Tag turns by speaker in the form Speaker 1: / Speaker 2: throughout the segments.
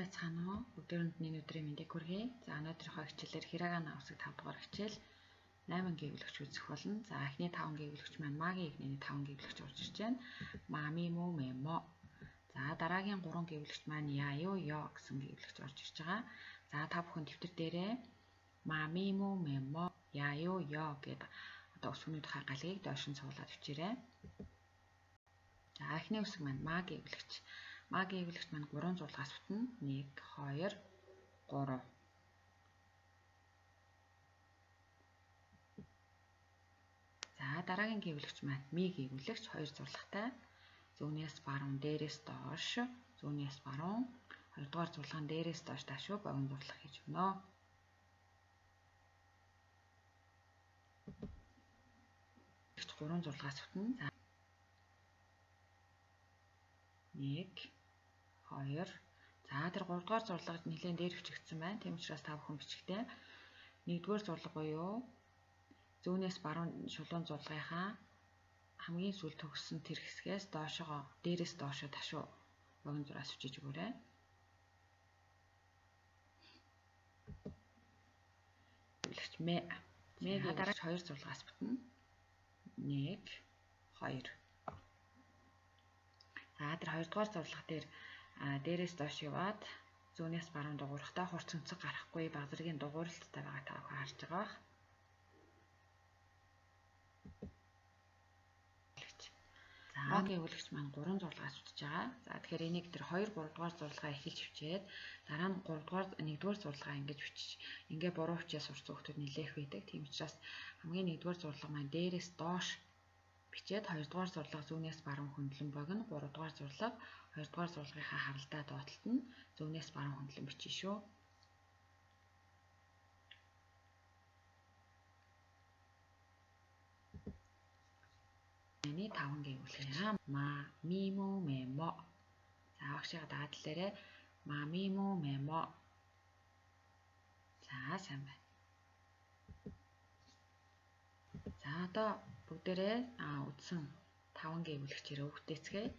Speaker 1: Байцгаана уу? Бүгдөөрэнд нэг өдрийн мэндийг хүргэе. За өнөөдрийнхөө хичээлээр Хирагана усаг 5 дугаар хичээл 8 гэвлэгч үзэх болно. За эхний 5 гэвлэгч маань магийн эхний 5 гэвлэгч орж ирж байна. Мами му мемо. За дараагийн 3 гэвлэгч маань яюё гэсэн гэвлэгч орж ирж байгаа. За та бүхэн дэвтэр дээрээ мами му мемо яюё гэдэг одоо үсгнүүдийнхээ галыг доош нь цуглаад өчээрэй. За эхний үсэг маань магийн гэвлэгч. Магийн гэвлэгч маань 3 зурлагаас бүтнэ. 1 2 3. За дараагийн гэвлэгч маань ми гэвлэгч 2 зурлагтай. Зүүнээс баруун, дээрээс доош, зүүнээс баруун, 2 дугаар зурлагын дээрээс доош ташуу богино зурлах хийж өгнө. Гэвлэгч 3 зурлагаас бүтнэ. За 1 2. За тэр 3 дугаар зурлагт нэлээд дээр өчигдсөн байна. Тийм учраас та бүхэн бичихтэй. 1-р зурлаг буюу зүүнээс баруун шулуун зурлагынхаа хамгийн сүүлд төгссөн тэр хэсгээс доошоо дээрээс доошоо ташуу богино зураас өчиж өгөөрэй. Гэвлэгч мэгийн дараач 2 зурлагаас бүтнэ. 1 2. За тэр 2 дугаар зурлага дээр дээрээс доош яваад зүүнээс баруун дугуурхтаа хурц өнцөг гарахгүй баг зэргийн дугууралттай байгаа та бүхэн харж байгаа бах. За гэвлэгч маань 3 зурлагаас бүтэж байгаа. За тэгэхээр энийг тэр 2 3 дугаар зурлагаа эхэлж бичээд дараа нь 3 дугаар 1-р зурлагаа ингэж бичиж ингээ буруу бичээ сурсан хүмүүс нэлээх байдаг. Тийм учраас хамгийн 1-р зурлага маань дээрээс доош бичээд 2 дугаар зурлага зүүнээс баруун хөндлөн богино, 3 дугаар зурлага 2 дугаар зурлагынхаа харалдаа доотлолт нь зүүнээс баруун хөндлөн бичиж шүү. Эний 5 гэвлэгч ма ми му мемо. За багшаа дадлаарэ мами му мемо. За сайн байна. За одоо бүгдээрээ үдсэн 5 гэвлэгчээр өвгтээцгээе.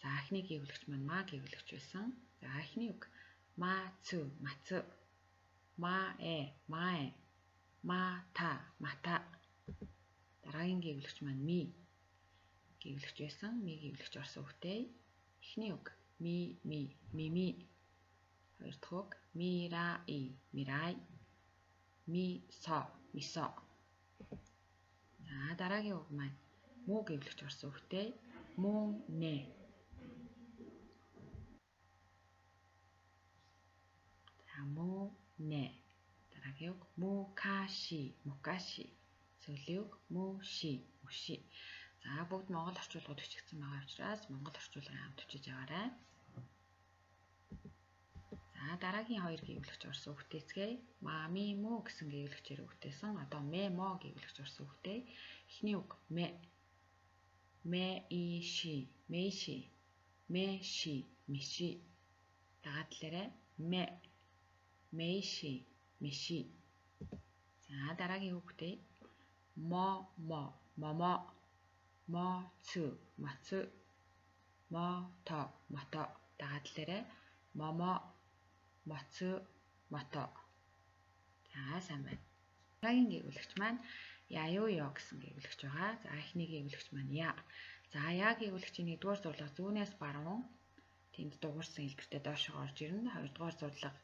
Speaker 1: За эхний гэвлэгч маань ма гэвлэгч байсан. За эхний үг ма цү мац. Ма маа. Ма та мата. Дараагийн гэвлэгч маань ми гэвлэгч байсан. Ми гэвлэгч орсон үгтэй. Эхний үг мими. Хоёр дахь үг мирай. Мисо. За дараагийн үг маань муу гэвлэгч орсон үгтэй. Мөн нэ. За муу нэ. Дараагийн үг мукаши. Сүүлийн үг муши. За бүгд монгол орчуулгууд бичигдсэн байгаа учраас монгол орчуулгын хамт бичиж аваарай. За дараагийн 2 гэвлэгч орсон үгтээцгээе. Мами му гэсэн гэвлэгчээр үгтээсэн. Одоо мемо гэвлэгч орсон үгтэй. Эхний үг миши. Дагадлаарай миши. За дараагийн үгтэй момо. Моцу. Мото. Дагадлаарай момо. Моцу. Мото. За сайн байна. Дараагийн гэвлэгч маань яюё гэсэн гэвлэгч байгаа. За эхний гэвлэгч маань я. За я гэвлэгчийн 1-р зурлага зүүнээс баруун тэнд дугуурсан хэлбэртэй доошоо орж ирнэ. 2 дугаар зурлага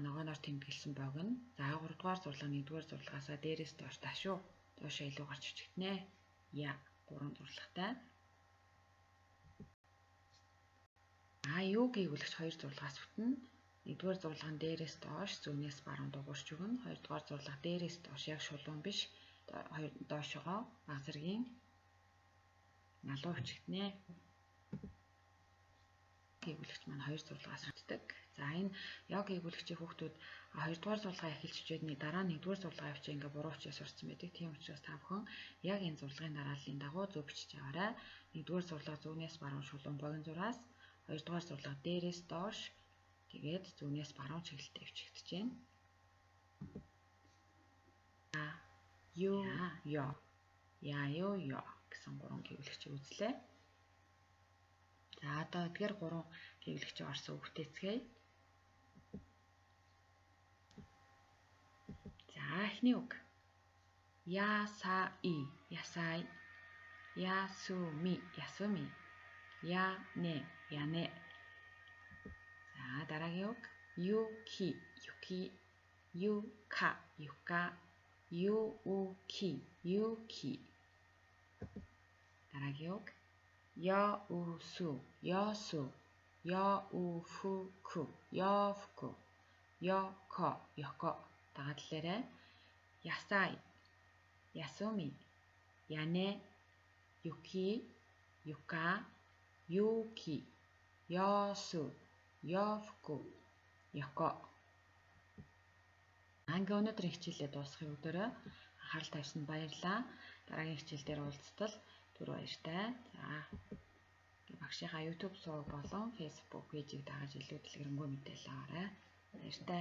Speaker 1: ногооноор тэмдэглэсэн богино. За 3 дугаар зурлага 1-р зурлагаасаа дээрээс доош ташуу доошоо илүү гарч өчгднэ. Я 3 зурлагтай. Юу гэвлэгч 2 зурлагаас бүтнэ. 1-р зурлагын дээрээс доош зүүнээс баруун дугуурч өгнө. 2 дугаар зурлага дээрээс доош яг шулуун биш доошоо баг зэргийн налуу өчгднэ. Гэвлэгч маань 2 зурлагаас бүтдэг. За энэ яг гэвлэгчийн хүүхдүүд 2 дугаар зурлагаа эхэлж бичээд дараа нь 1-р зурлагаа бичээ ингээ буруу бичээ сурсан байдаг. Тийм учраас та бүхэн яг энэ зурлагын дарааллын дагуу зөв бичиж аваарай. 1-р зурлага зүүнээс баруун шулуун богино зураас, 2 дугаар зурлага дээрээс доош тэгээд зүүнээс баруун чиглэлтэй бичигдэж байна. Яюё гэсэн 3 гэвлэгчийг үзлээ. За одоо эдгээр 3 гэвлэгчийн орсон үгтээцгээе. эхний үг. Ясаи, ясай. Ясуми, ясуми. Яне, яне. За дараагийн үг. Юки, юки. Юка, юка. Юуки, юки. Дараагийн үг. Яусу, ясу. Яуфуку, яфуку. Йоко, йоко. Дагатлаарай. Ясай, ясуми. Яне, юки, юка. Юки, ясу. Яфуку, йоко. Анги өнөөдрийн хичээлээ дуусгахын өдөрөө анхаарал тавьсанд баярлалаа. Дараагийн хичээл дээр уулзтал түр баяртай. За багшийнхаа YouTube суваг болон Facebook пэйжийг дагаж илүү дэлгэрэнгүй мэдээлэл аваарай. Баяртай.